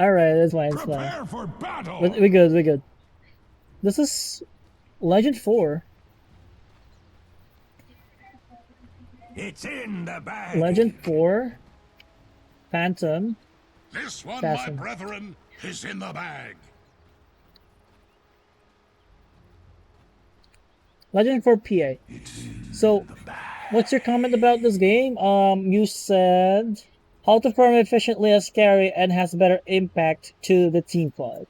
Alright, that's fine, it's fine. Prepare for battle. We good, we good. This is Legend 4. It's in the bag. Legend 4. Phantom. This one, Assassin. my brethren, is in the bag. Legend 4 PA. So, what's your comment about this game? You said how to farm efficiently as carry and has better impact to the team fight.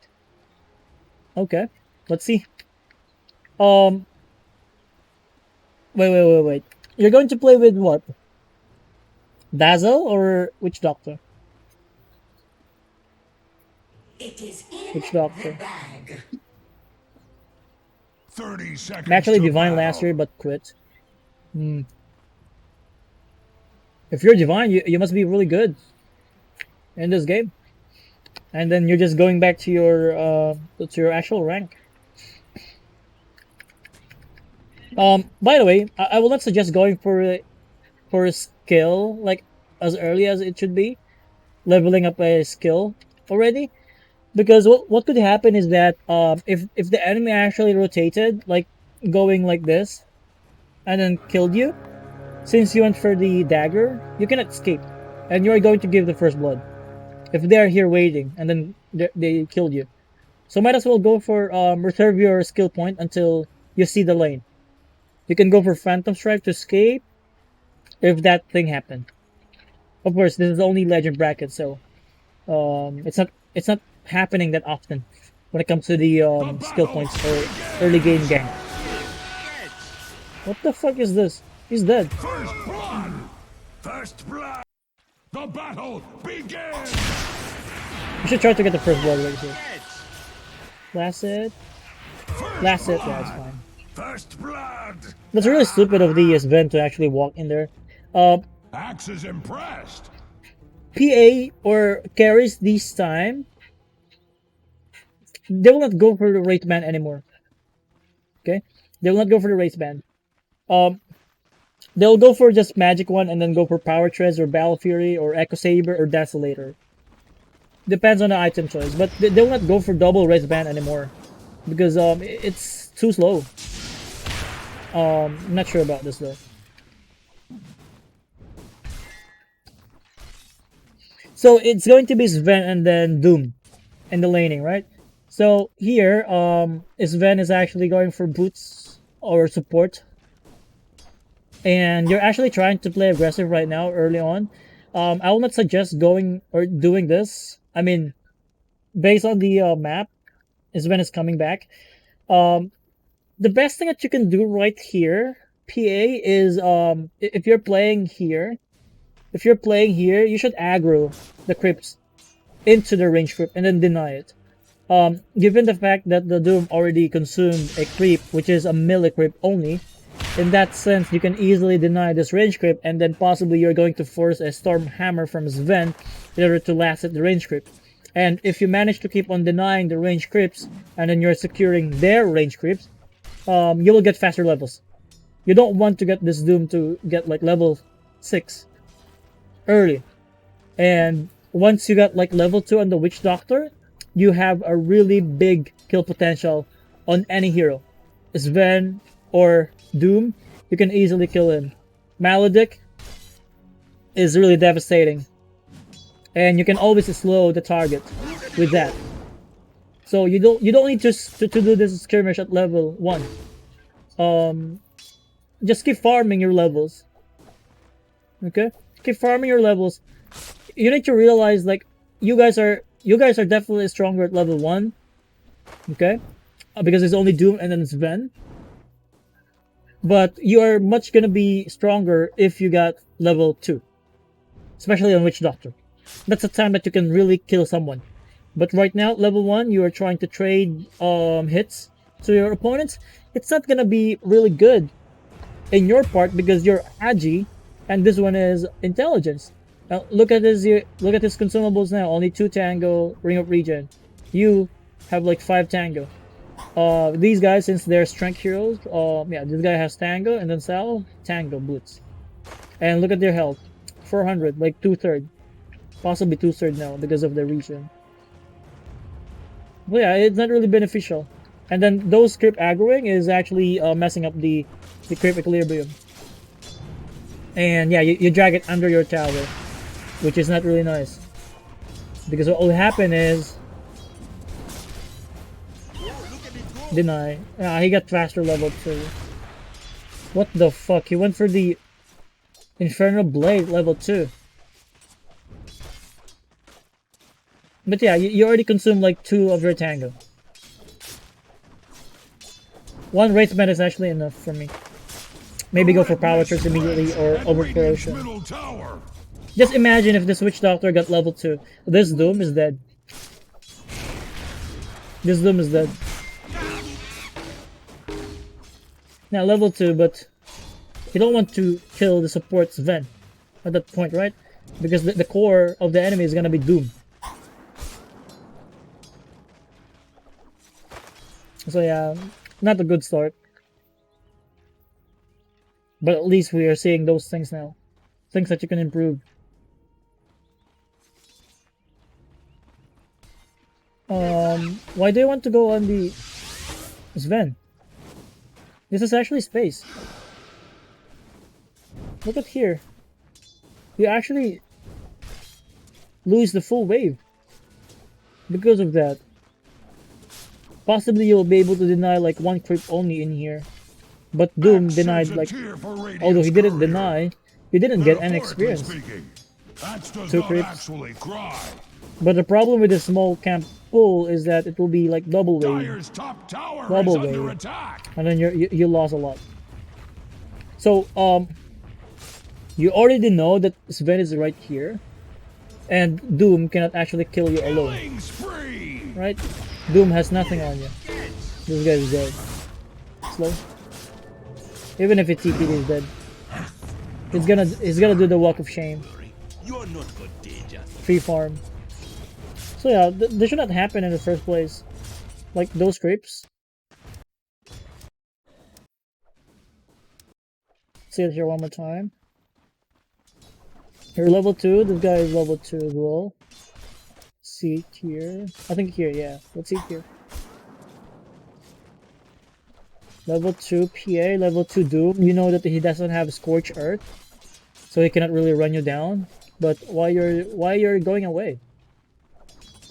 Okay, let's see. Wait. You're going to play with what? Dazzle or Witch Doctor? It is in Witch Doctor. the bag. 30 seconds. I'm actually to Divine battle. last year, but quit. If you're Divine, you must be really good in this game. And then you're just going back to your actual rank. By the way, I will not suggest going for a skill like as early as it should be, leveling up a skill already, because what could happen is that if the enemy actually rotated, like going like this, and then killed you, since you went for the dagger, you cannot escape, and you are going to give the first blood if they are here waiting, and then they killed you. So might as well go for reserve your skill point until you see the lane. You can go for Phantom Strike to escape if that thing happened. Of course, this is only legend bracket, so it's not happening that often when it comes to the skill points or early game gang. What the fuck is this? He's dead. First blood. First blood. The battle begins. You should try to get the first blood right here. Last it. Last it. Yeah, it's fine. First blood. That's really stupid of the Sven to actually walk in there. Axe is impressed. PA or carries this time, they will not go for the race band anymore. Okay, they will not go for the race band. They'll go for just magic one and then go for power treads or battle fury or echo saber or desolator. Depends on the item choice, but they will not go for double race band anymore because it's too slow. I'm not sure about this though. So it's going to be Sven and then Doom in the laning, right? So here, Sven is actually going for boots or support. And you're actually trying to play aggressive right now, early on. I will not suggest going or doing this. I mean, based on the map, Sven is coming back. The best thing that you can do right here, PA, is if you're playing here, you should aggro the creeps into the range creep and then deny it. Given the fact that the Doom already consumed a creep, which is a melee creep only, in that sense, you can easily deny this range creep, and then possibly you're going to force a Storm Hammer from Sven in order to last at the range creep. And if you manage to keep on denying the range creeps, and then you're securing their range creeps, you will get faster levels. You don't want to get this Doom to get like level 6 early. And once you got like level 2 on the Witch Doctor, you have a really big kill potential on any hero. Sven or Doom, you can easily kill him. Maledict is really devastating. And you can always slow the target with that. So you don't need to do this skirmish at level 1. Just keep farming your levels. Okay? Keep farming your levels. You need to realize like you guys are definitely stronger at level 1. Okay? Because it's only Doom and then Sven. But you are much gonna be stronger if you got level 2. Especially on Witch Doctor. That's the time that you can really kill someone. But right now, level 1, you are trying to trade hits to your opponents. It's not gonna be really good in your part because you're Agi, and this one is Intelligence. Now look at his consumables now. Only 2 Tango, Ring of Regen. You have like 5 Tango. These guys, since they're strength heroes, yeah, this guy has Tango, and then Sal, Tango, Blitz. And look at their health. 400, like 2/3. Possibly 2/3 now because of the regen. But yeah, it's not really beneficial. And then those creep aggroing is actually messing up the creep equilibrium. And yeah, you drag it under your tower, which is not really nice. Because what will happen is deny. Ah, he got faster level 2. What the fuck? He went for the Infernal Blade level 2. But yeah, you already consumed like 2 of your tango. 1 Wraithman is actually enough for me. Maybe go for Power Charge immediately or over Radiant's Corrosion. middle tower. Just imagine if this Witch Doctor got level 2. This Doom is dead. This Doom is dead. Now level 2, but you don't want to kill the support's Ven at that point, right? Because the core of the enemy is gonna be Doom. So yeah, not a good start. But at least we are seeing those things now. Things that you can improve. Why do you want to go on the Sven? This is actually space. Look at here. You actually lose the full wave because of that. Possibly you'll be able to deny like 1 creep only in here. But Doom denied like, although he didn't deny, he didn't get any experience. 2 creeps. Actually cry. But the problem with the small camp pull is that it will be like double wave. Dire's top tower Double is under wave. attack. And then you lost a lot. So you already know that Sven is right here, and Doom cannot actually kill you alone, Killing spree. right? Doom has nothing on you. This guy is dead. Slow. Even if it's TP, he's dead. He's gonna do the walk of shame. You're not good, danger. Free farm. So yeah, this should not happen in the first place. Like those creeps. See it here one more time. You're level 2, this guy is level 2 as well. See it here. I think here, yeah. Let's see it here. Level 2 PA, level 2 Doom. You know that he doesn't have Scorch Earth, so he cannot really run you down. But why you're going away?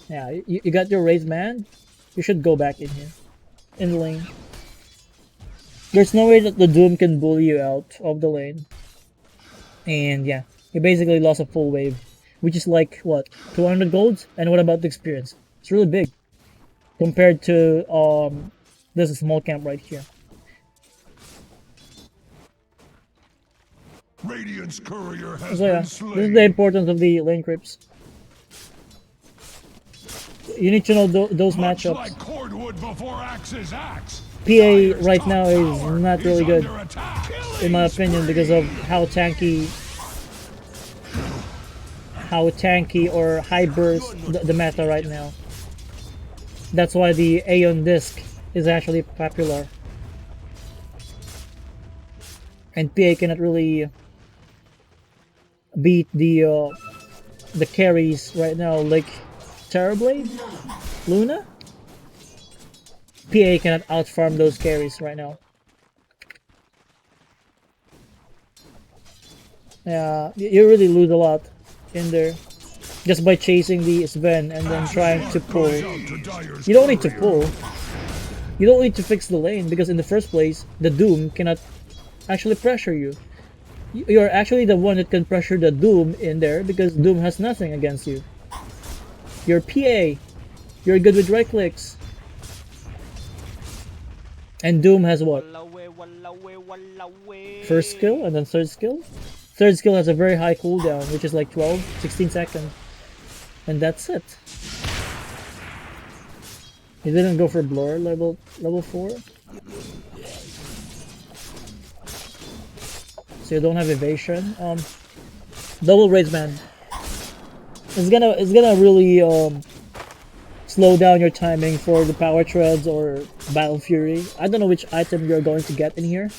Yeah, you got your Wraith Man. You should go back in here, in the lane. There's no way that the Doom can bully you out of the lane. And yeah, you basically lost a full wave, which is like what, 200 golds? And what about the experience? It's really big compared to this small camp right here. Radiant's courier has So yeah, been this is slain. the importance of the lane creeps. You need to know those Much matchups. like cordwood before axe's axe. PA right now is not really good, Under attack. in my opinion, because of how tanky or high burst the meta right now. That's why the Aeon Disc is actually popular. And PA cannot really beat the carries right now, like Terrorblade? Luna? PA cannot outfarm those carries right now. Yeah, you really lose a lot in there just by chasing the Sven and then trying to pull. You don't need to pull. You don't need to fix the lane because in the first place, the Doom cannot actually pressure you. You're actually the one that can pressure the Doom in there because Doom has nothing against you. You're PA. You're good with right clicks. And Doom has what? First skill and then third skill? Third skill has a very high cooldown, which is like 12, 16 seconds. And that's it. He didn't go for Blur level 4. So you don't have evasion. Double Rage Man. It's gonna really slow down your timing for the Power Treads or Battle Fury. I don't know which item you're going to get in here,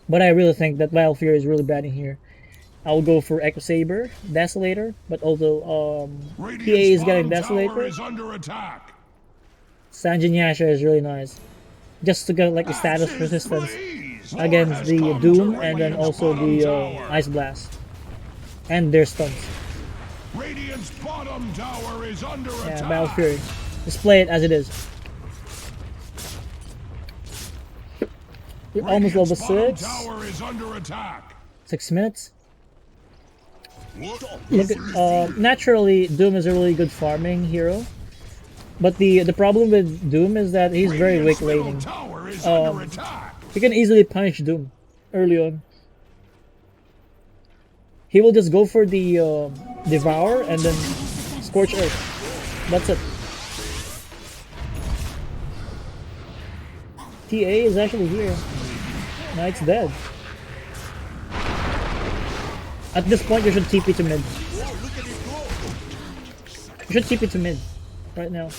but I really think that Battle Fury is really bad in here. I'll go for Echo Saber, Desolator, but also PA is getting Radiant's bottom tower Desolator. is under attack. Sanjin Yasha is really nice. Just to get like the status Axes, resistance please! against Has the come to Doom and then Radiant's also bottom the tower. Ice Blast. And their stuns. Radiant's bottom tower is under Yeah, attack. Battle Fury. Just play it as it is. You're almost level Radiant's bottom 6. tower is under attack. 6 minutes. Look at, naturally, Doom is a really good farming hero. But the problem with Doom is that he's very weak Radiant's middle laning. tower is Um, under attack. You can easily punish Doom early on. He will just go for the Devour and then Scorch Earth. That's it. TA is actually here. Knight's dead. At this point, you should TP to mid. You should TP to mid right now.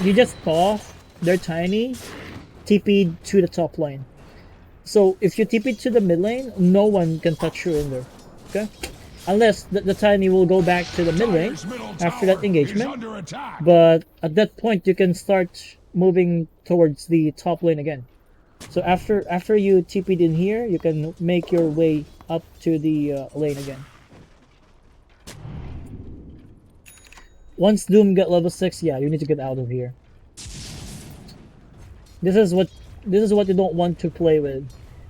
You just saw they're tiny. TP to the top lane. So if you TP to the mid lane, no one can touch you in there. Okay? Unless the tiny will go back to the mid lane Dyer's middle after tower that engagement. is under attack. But at that point, you can start moving towards the top lane again. So after you TP'd in here, you can make your way up to the lane again. Once Doom get level 6, yeah, you need to get out of here. This is what you don't want to play with.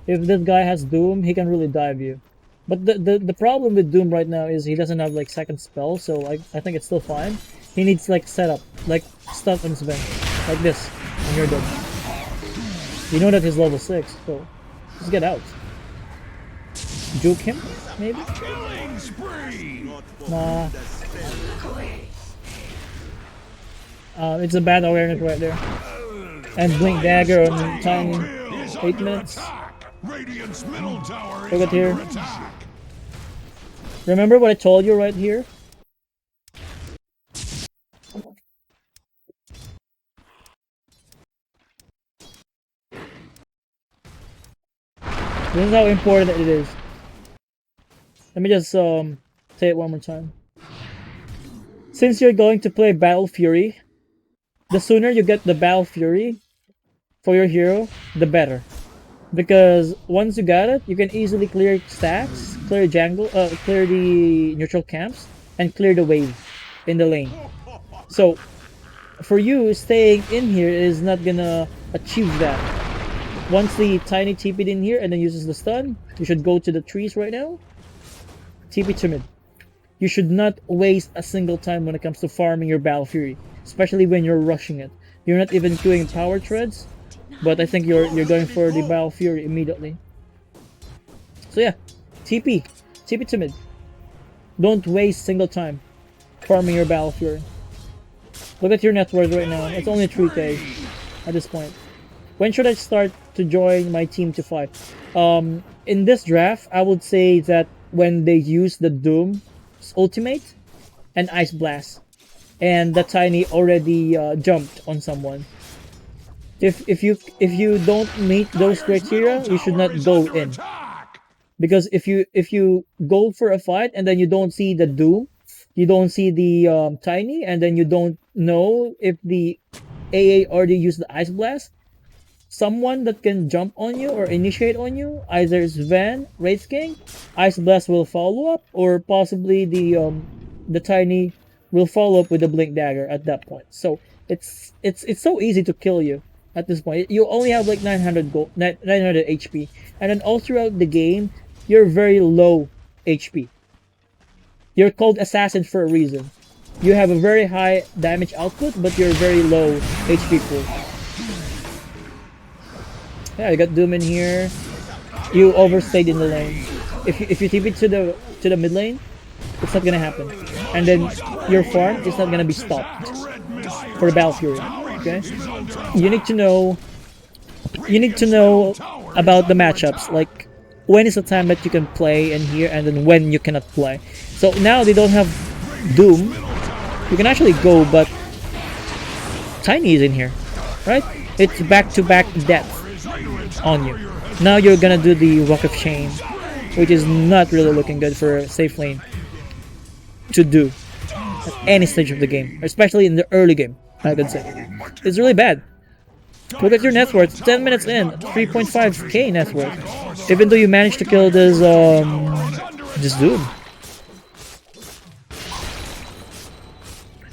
If this guy has Doom, he can really dive you. But the problem with Doom right now is he doesn't have like second spell, so I think it's still fine. He needs like setup, like stuff and Sven, like this, and you're dead. You know that he's level 6, so just get out. Juke him, maybe? Killing spree. Nah. It's a bad awareness right there. And Blink Dagger on Tiny. Is 8 under minutes. attack. Radiant's middle tower is Look at here. under attack. Remember what I told you right here? This is how important it is. Let me just say it one more time. Since you're going to play Battle Fury, the sooner you get the Battle Fury for your hero, the better. Because once you got it, you can easily clear stacks, clear jungle, clear the neutral camps, and clear the wave in the lane. So, for you, staying in here is not gonna achieve that. Once the tiny TP'd in here and then uses the stun, you should go to the trees right now. TP to mid. You should not waste a single time when it comes to farming your Battle Fury, especially when you're rushing it. You're not even doing power treads, but I think you're going for the Battle Fury immediately. So yeah, TP to mid. Don't waste single time farming your Battle Fury. Look at your net worth right now. It's only 3k at this point. When should I start to join my team to fight? In this draft, I would say that when they use the Doom's ultimate and Ice Blast, and the Tiny already jumped on someone. If you don't meet those criteria, you should not go in. Because if you go for a fight and then you don't see the Doom, you don't see the Tiny, and then you don't know if the AA already used the Ice Blast, someone that can jump on you or initiate on you, either Sven, Wraith King, Ice Blast will follow up, or possibly the Tiny will follow up with the Blink Dagger at that point. So it's so easy to kill you at this point. You only have like 900 HP, and then all throughout the game, you're very low HP. You're called Assassin for a reason. You have a very high damage output, but you're very low HP pool. Yeah, you got Doom in here. You overstayed in the lane. If you TP to the mid lane, it's not gonna happen. And then your farm is not gonna be stopped for the Battle Fury. Okay? You need to know about the matchups, like when is the time that you can play in here and then when you cannot play. So now they don't have Doom. You can actually go, but Tiny is in here, right? It's back-to-back death on you. Now you're gonna do the Walk of Shame, which is not really looking good for a safe lane to do at any stage of the game, especially in the early game. I could say. It's really bad. Look at your net worth. 10 minutes in, 3.5k net worth. Even though you managed to kill this dude.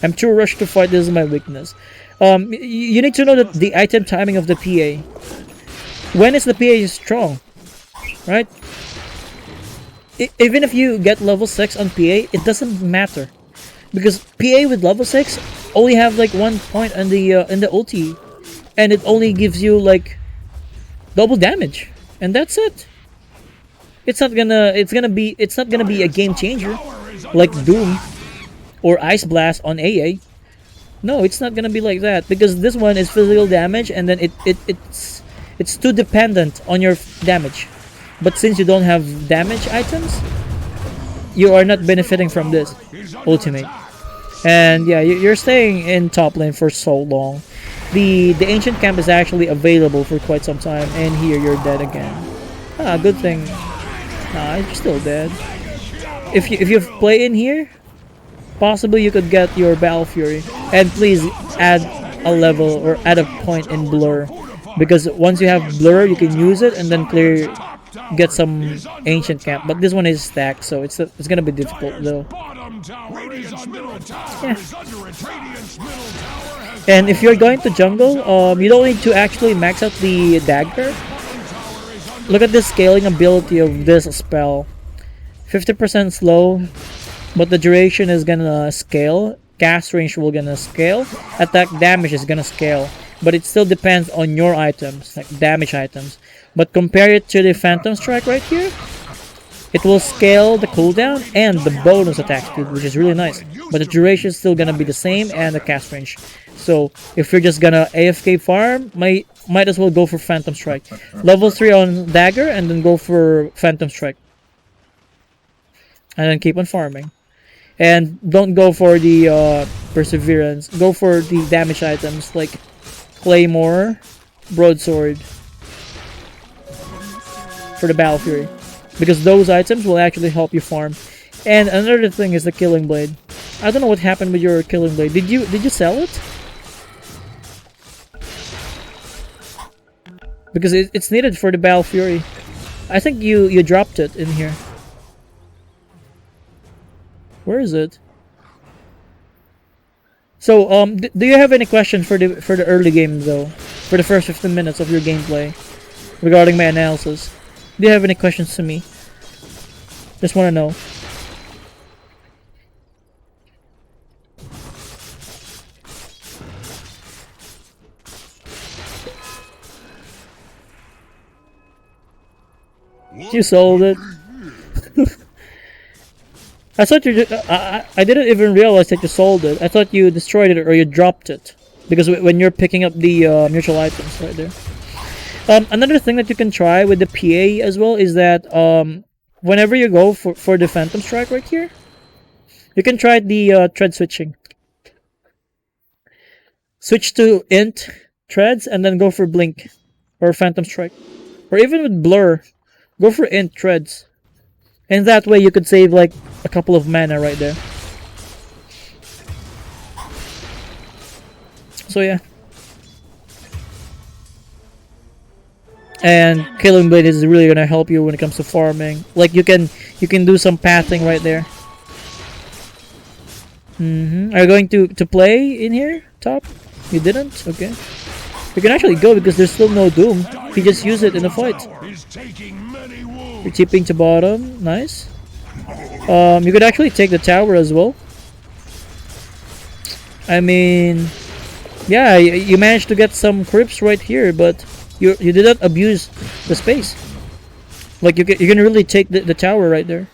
I'm too rushed to fight. This is my weakness. You need to know that the item timing of the PA. When is the PA strong? Right? Even if you get level 6 on PA, it doesn't matter. Because PA with level 6 only have like 1 point in the ulti. And it only gives you like double damage. And that's it. It's not gonna be a game changer like Doom or Ice Blast on AA. No, it's not gonna be like that because this one is physical damage and then it's too dependent on your damage. But since you don't have damage items, you are not benefiting from this ultimate. And yeah, you're staying in top lane for so long. The ancient camp is actually available for quite some time, and here you're dead again. Ah, good thing. Nah, you're still dead. If you play in here, possibly you could get your Battle Fury. And please add a level or add a point in Blur, because once you have Blur, you can use it and then get some ancient camp. But this one is stacked, so it's gonna be difficult though. Yeah. And if you're going to jungle, you don't need to actually max out the dagger. Look at the scaling ability of this spell. 50% slow, but the duration is gonna scale. Cast range will gonna scale. Attack damage is gonna scale. But it still depends on your items, like damage items. But compare it to the Phantom Strike right here. It will scale the cooldown and the bonus attack speed, which is really nice. But the duration is still gonna be the same and the cast range. So if you're just gonna AFK farm, might as well go for Phantom Strike. Level 3 on Dagger and then go for Phantom Strike. And then keep on farming. And don't go for the Perseverance. Go for the damage items like Claymore, Broadsword for the Battle Fury. Because those items will actually help you farm. And another thing is the Killing Blade. I don't know what happened with your Killing Blade. Did you sell it? Because it's needed for the Battle Fury. I think you dropped it in here. Where is it? So do you have any questions for the early game though? For the first 15 minutes of your gameplay regarding my analysis? Do you have any questions to me? Just want to know. You sold it. I thought you. I didn't even realize that you sold it. I thought you destroyed it or you dropped it, because when you're picking up the mutual items right there. Another thing that you can try with the PA as well is that whenever you go for the Phantom Strike right here, you can try the tread switching. Switch to int treads and then go for blink or Phantom Strike, or even with blur, go for int treads. And that way you could save like a couple of mana right there. So yeah. And Killing Blade is really gonna help you when it comes to farming. Like you can do some pathing right there. Are you going to play in here? Top? You didn't? Okay. You can actually go because there's still no Doom. You just use it in a fight. You're tipping to bottom. Nice. You could actually take the tower as well. I mean, yeah, you managed to get some creeps right here, but you did not abuse the space. Like you can really take the tower right there.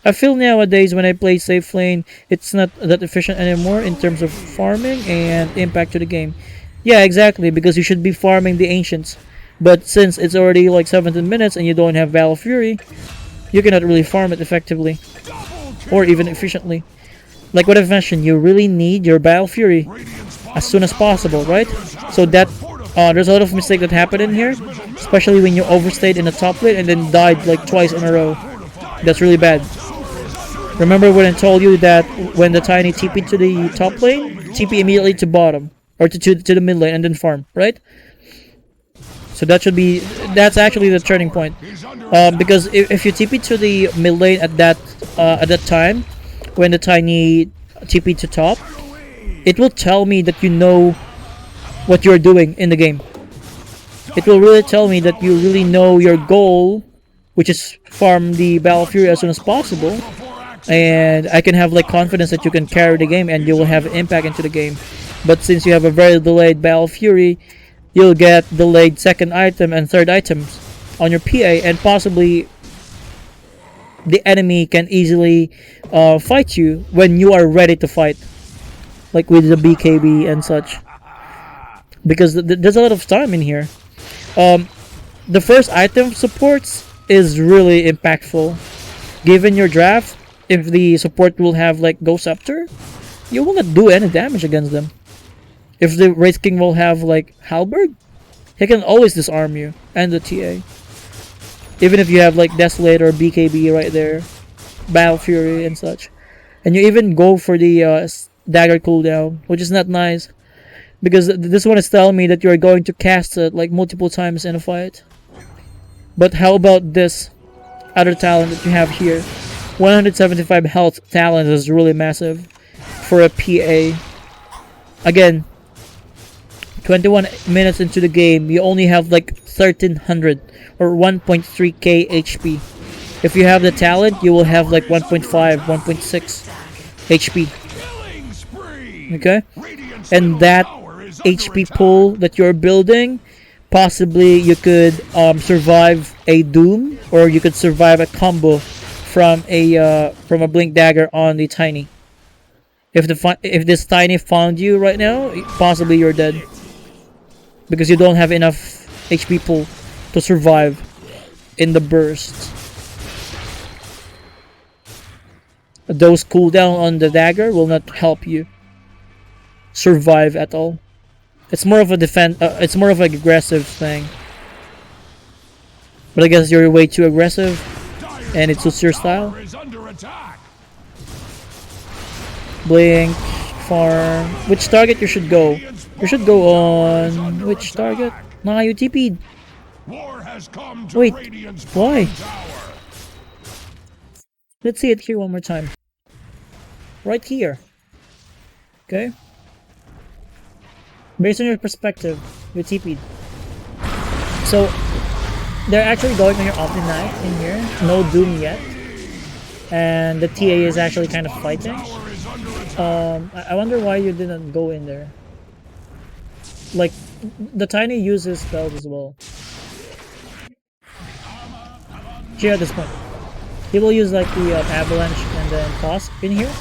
I feel nowadays when I play safe lane, it's not that efficient anymore in terms of farming and impact to the game. Yeah, exactly, because you should be farming the ancients. But since it's already like 17 minutes and you don't have Battle Fury, you cannot really farm it effectively or even efficiently. Like what I've mentioned, you really need your Battle Fury as soon as possible, right? So that there's a lot of mistake that happened in here, especially when you overstayed in the top lane and then died like twice in a row. That's really bad. Remember when I told you that when the Tiny TP to the top lane, TP immediately to bottom. or to the mid lane and then farm, right? So that's actually the turning point. Because if you TP to the mid lane at that time, when the Tiny TP to top, it will tell me that you know what you're doing in the game. It will really tell me that you really know your goal, which is farm the Battle Fury as soon as possible, and I can have like confidence that you can carry the game and you will have impact into the game. But since you have a very delayed Battle Fury, you'll get delayed second item and third items on your PA, and possibly the enemy can easily fight you when you are ready to fight, like with the BKB and such, because there's a lot of time in here. The first item supports is really impactful. Given your draft, if the support will have like Ghost Scepter, you will not do any damage against them. If the Wraith King will have like Halberd, he can always disarm you and the TA. Even if you have like Desolate or BKB right there, Battle Fury and such. And you even go for the dagger cooldown, which is not nice, because this one is telling me that you are going to cast it like multiple times in a fight. But how about this other talent that you have here? 175 health talent is really massive for a PA. Again, 21 minutes into the game, you only have like 1300 or 1.3k HP. If you have the talent, you will have like 1.5, 1.6 HP. Okay? And that HP pool that you're building, possibly you could survive a Doom, or you could survive a combo from a Blink Dagger on the Tiny. If this Tiny found you right now, possibly you're dead, because you don't have enough HP pool to survive in the burst. Those cooldown on the dagger will not help you survive at all. It's more of a it's more of an aggressive thing. But I guess you're way too aggressive, and it suits your style. Blink, farm. Which target you should go? You should go on which target? Nah, you TP'd. Wait, why? Let's see it here one more time. Right here. Okay? Based on your perspective, you TP'd. So, they're actually going on your Omni Knight in here. No Doom yet. And the TA is actually kind of fighting. I wonder why you didn't go in there. Like, the Tiny uses spells as well. Here at this point. He will use like the Avalanche and then Toss in here.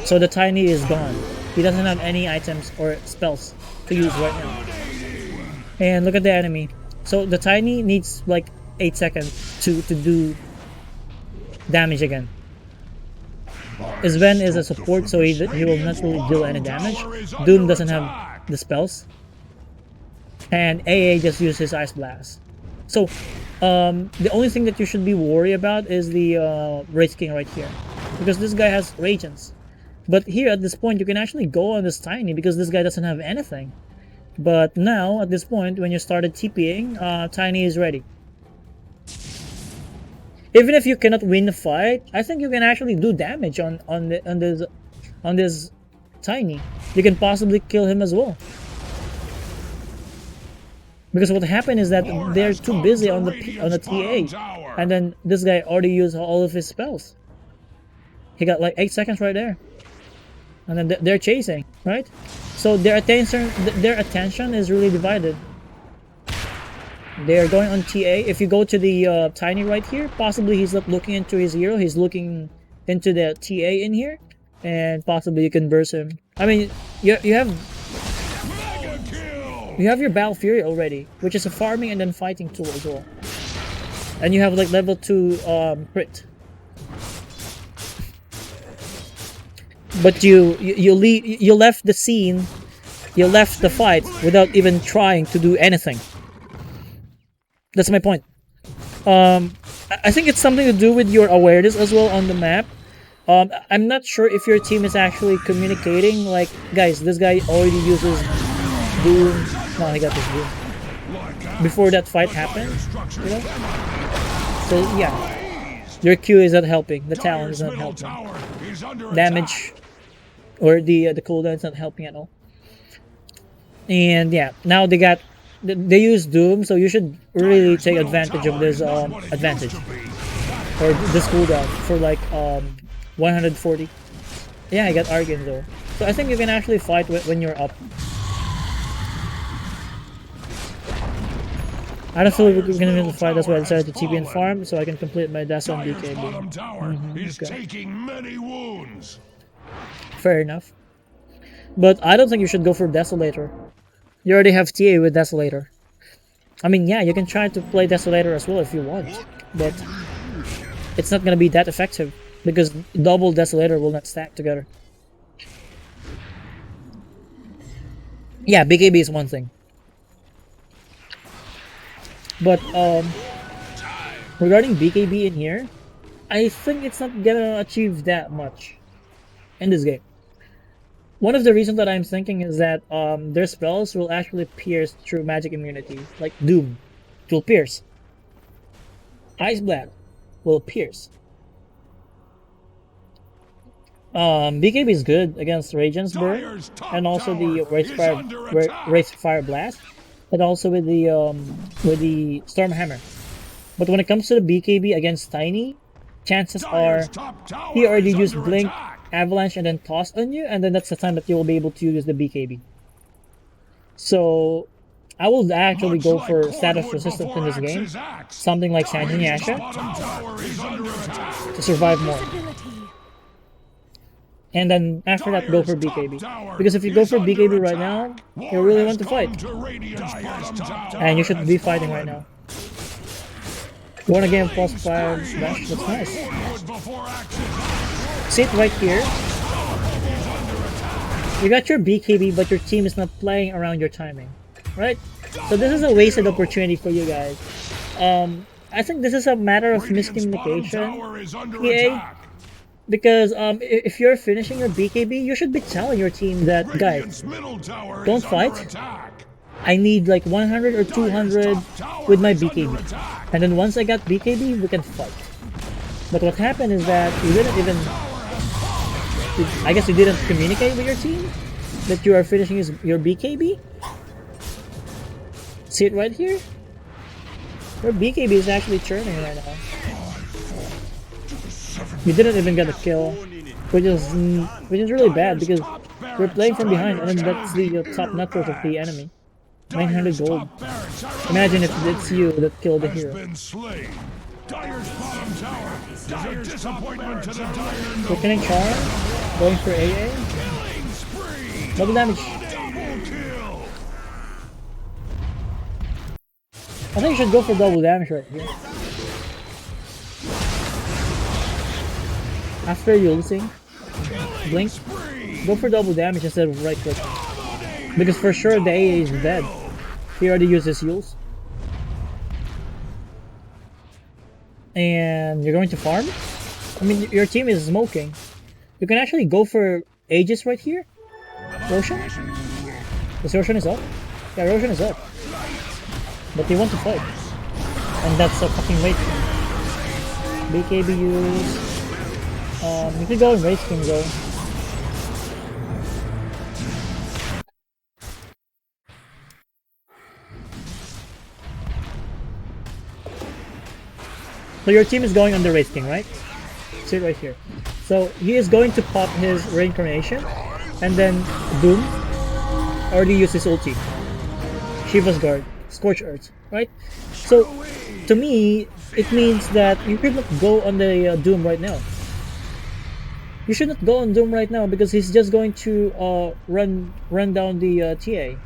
So the Tiny is gone. He doesn't have any items or spells to use right now. And look at the enemy. So the Tiny needs like 8 seconds to do damage again. Sven is a support, so he will not really deal any damage. Doom doesn't have the spells. And AA just uses Ice Blast. So, the only thing that you should be worried about is the Wraith King right here. Because this guy has Radiance. But here at this point, you can actually go on this Tiny because this guy doesn't have anything. But now, at this point, when you started TPing, Tiny is ready. Even if you cannot win the fight, I think you can actually do damage on this Tiny. You can possibly kill him as well. Because what happened is that they're too busy on the TA, and then this guy already used all of his spells. He got like 8 seconds right there, and then they're chasing, right? So their attention is really divided. They're going on TA. If you go to the Tiny right here, possibly he's not looking into his hero. He's looking into the TA in here, and possibly you can burst him. I mean, you have your Battle Fury already, which is a farming and then fighting tool as well. And you have like level 2 crit. But you left the scene, you left the fight without even trying to do anything. That's my point. I think it's something to do with your awareness as well on the map. I'm not sure if your team is actually communicating. Like, guys, this guy already uses Doom. No, he got this Doom before that fight happened. You know? So yeah, your Q is not helping. The talent is not helping. Damage or the cooldown is not helping at all. And yeah, now they use Doom, so you should really take advantage of this advantage or this cooldown for like 140. Yeah, I got Argon though, so I think you can actually fight when you're up. I don't feel like we're gonna win the fight. That's why I decided to TP and farm so I can complete my Dash on Dire's BKB. bottom tower is okay. taking many wounds. Fair enough, but I don't think you should go for Desolator. You already have TA with Desolator. I mean, yeah, you can try to play Desolator as well if you want, but it's not gonna be that effective because double Desolator will not stack together. Yeah, BKB is one thing. But regarding BKB in here, I think it's not gonna achieve that much in this game. One of the reasons that I'm thinking is that their spells will actually pierce through magic immunity, like Doom. It will pierce. Ice Blast will pierce. BKB is good against Radiant's Burn and also the Wraith Fire Blast, and also with the Storm Hammer. But when it comes to the BKB against Tiny, chances are he already used Blink, Avalanche, and then Toss on you, and then that's the time that you will be able to use the BKB. So I will actually go for status resistance in this game, something like Sanjin Yasha, to survive more. And then after that, go for BKB. Because if you go for BKB right now, you really want to fight. And you should be fighting right now. You want a game plus 5 dash? That's nice. Sit right here. You got your BKB, but your team is not playing around your timing. Right? So this is a wasted opportunity for you guys. I think this is a matter of miscommunication. PA. Because if you're finishing your BKB, you should be telling your team that, guys, don't fight. I need like 100 or 200 with my BKB. And then once I got BKB, we can fight. But what happened is that you didn't even... I guess you didn't communicate with your team that you are finishing your BKB. See it right here? Your BKB is actually churning right now. You didn't even get a kill, which is really bad because we're playing from behind, and then that's the top net worth of the enemy. 900 gold. Imagine if it's you that killed the hero. Quickening charm, going for AA. Double damage. I think you should go for double damage right here. After using Blink, go for double damage instead of right click. Because for sure the AA is dead. He already used his heals. And you're going to farm? I mean, your team is smoking. You can actually go for Aegis right here. Roshan? This Roshan is up? Yeah, Roshan is up. But they want to fight. And that's a fucking wait. BKB use. You could go in Wraith King though. So your team is going on the Wraith King, right? See it right here. So he is going to pop his Reincarnation, and then Doom already used his ulti. Shiva's Guard, Scorch Earth, right? So to me, it means that you could not go on the Doom right now. You should not go on Doom right now because he's just going to run down the TA.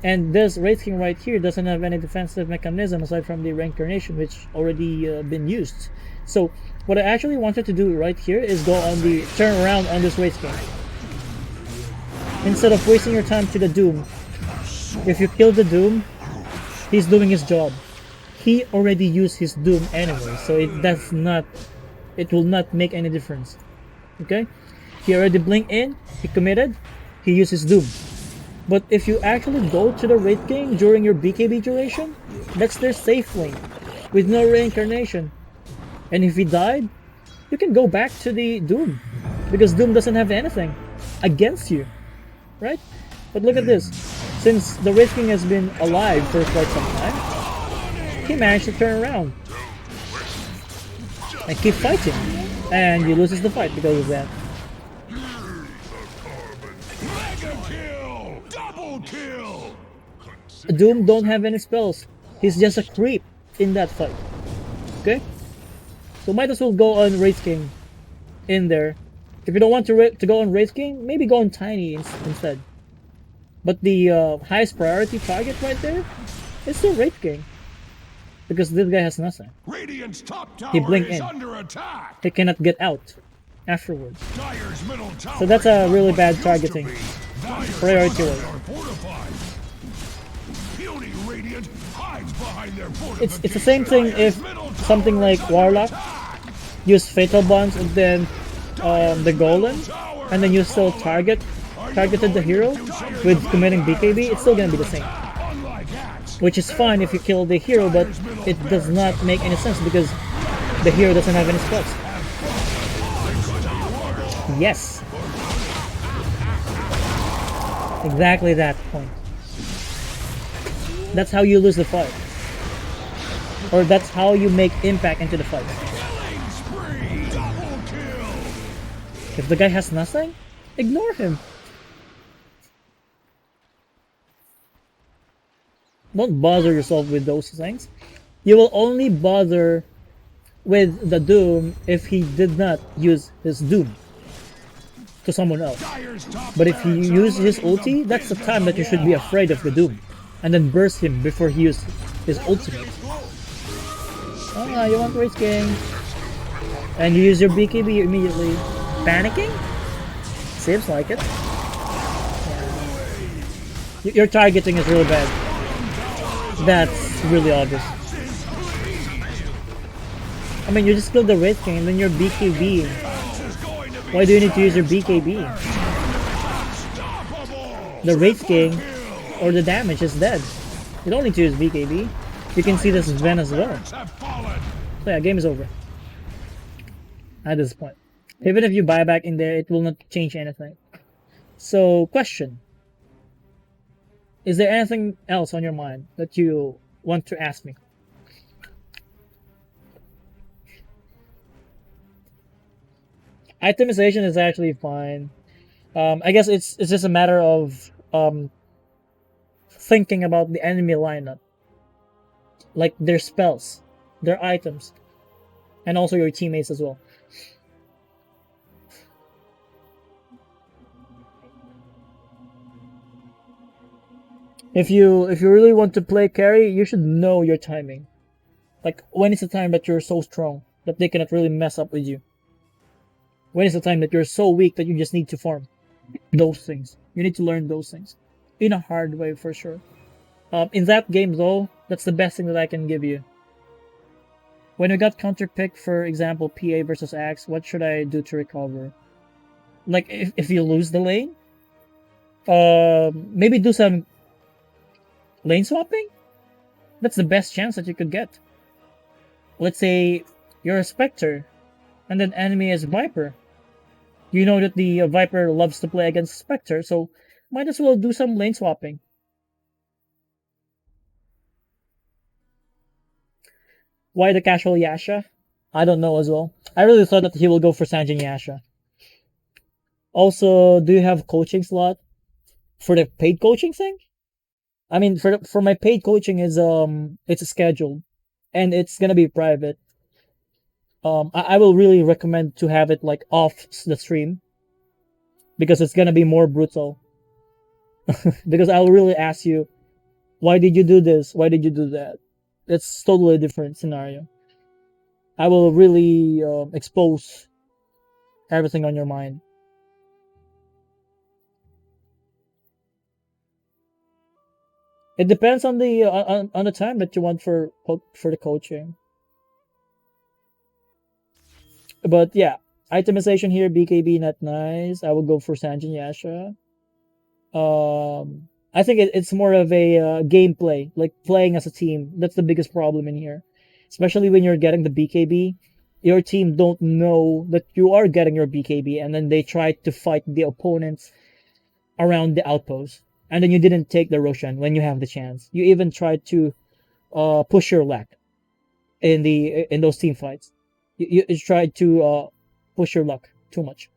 And this Wraith King right here doesn't have any defensive mechanism aside from the Reincarnation, which already been used. So what I actually wanted to do right here is go on the turn around on this Wraith King. Instead of wasting your time to the Doom. If you kill the Doom, he's doing his job. He already used his Doom anyway, so it does not It will not make any difference. Okay? He already blinked in, he committed, he uses Doom. But if you actually go to the Wraith King during your BKB duration, that's their safe lane, with no reincarnation. And if he died, you can go back to the Doom, because Doom doesn't have anything against you, right? But look at this. Since the Wraith King has been alive for quite some time, he managed to turn around and keep fighting. And he loses the fight because of that. Mega kill! Double kill! Doom don't have any spells. He's just a creep in that fight. Okay? So might as well go on Wraith King in there. If you don't want to go on Wraith King, maybe go on Tiny instead. But the highest priority target right there is the Wraith King. Because this guy has nothing. Radiant's top tower He blinked is in. under attack. He cannot get out afterwards. Dire's middle tower So that's a is really not bad what it used targeting. to be. Dire's Priority fortified wise. are fortified. Puny Radiant hides behind their It's the same thing Dire's if middle tower something like is under Warlock attack. use Fatal Bonds and then the Golem, and then you still targeted the hero with committing BKB, it's still gonna be the same. Unlike Axe, Which is fine if you kill the hero, but it does not make any sense because the hero doesn't have any spells. Yes. Exactly that point. That's how you lose the fight. Or that's how you make impact into the fight. killing spree, double kill. If the guy has nothing, ignore him. Don't bother yourself with those things. You will only bother with the Doom if he did not use his Doom to someone else. Dire's top But if he barracks are used his learning the ulti, that's the business time that of you should be war. afraid of the Doom. And then burst him before he used his ultimate. Ah, you want Wraith King. And you use your BKB immediately. Panicking? Seems like it. Yeah. Your targeting is really bad. That's really obvious. I mean, you just killed the Wraith King and then you're BKB. Why do you need to use your BKB? The Wraith King or the damage is dead. You don't need to use BKB. You can see this Ven as well. Have fallen. So yeah, game is over. At this point. Even if you buy back in there, it will not change anything. So, question. Is there anything else on your mind that you want to ask me? Itemization is actually fine. I guess it's just a matter of thinking about the enemy lineup, like their spells, their items, and also your teammates as well. If you really want to play carry, you should know your timing. Like when is the time that you're so strong that they cannot really mess up with you? When is the time that you're so weak that you just need to farm? Those things. You need to learn those things. In a hard way, for sure. In that game, though, that's the best thing that I can give you. When we got counterpicked, for example, PA versus Axe, what should I do to recover? Like, if you lose the lane, maybe do some lane swapping? That's the best chance that you could get. Let's say you're a Spectre, and then enemy is Viper. You know that the Viper loves to play against Spectre, so might as well do some lane swapping. Why the casual Yasha? I don't know as well. I really thought that he will go for Sanjin Yasha. Also, do you have coaching slot for the paid coaching thing? I mean, for my paid coaching is it's scheduled, and it's gonna be private. I will really recommend to have it like off the stream because it's gonna be more brutal. Because I'll really ask you, why did you do this? Why did you do that? It's totally different scenario. I will really expose everything on your mind. It depends on the time that you want for the coaching. But yeah, itemization here, BKB not nice. I would go for Sanjin Yasha. I think it's more of a gameplay, like playing as a team. That's the biggest problem in here, especially when you're getting the BKB. Your team don't know that you are getting your BKB, and then they try to fight the opponents around the outpost, and then you didn't take the Roshan when you have the chance. You even tried to push your luck in those team fights. You tried to push your luck too much.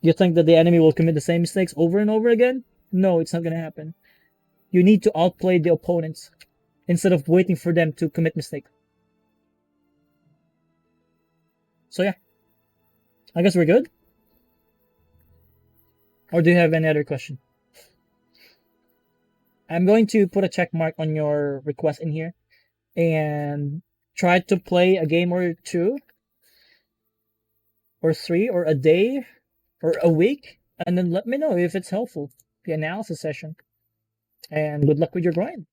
You think that the enemy will commit the same mistakes over and over again? No, it's not gonna happen. You need to outplay the opponents instead of waiting for them to commit mistakes. So yeah, I guess we're good. Or do you have any other question? I'm going to put a check mark on your request in here and try to play a game or two or three or a day or a week, and then let me know if it's helpful. The analysis session. And good luck with your grind.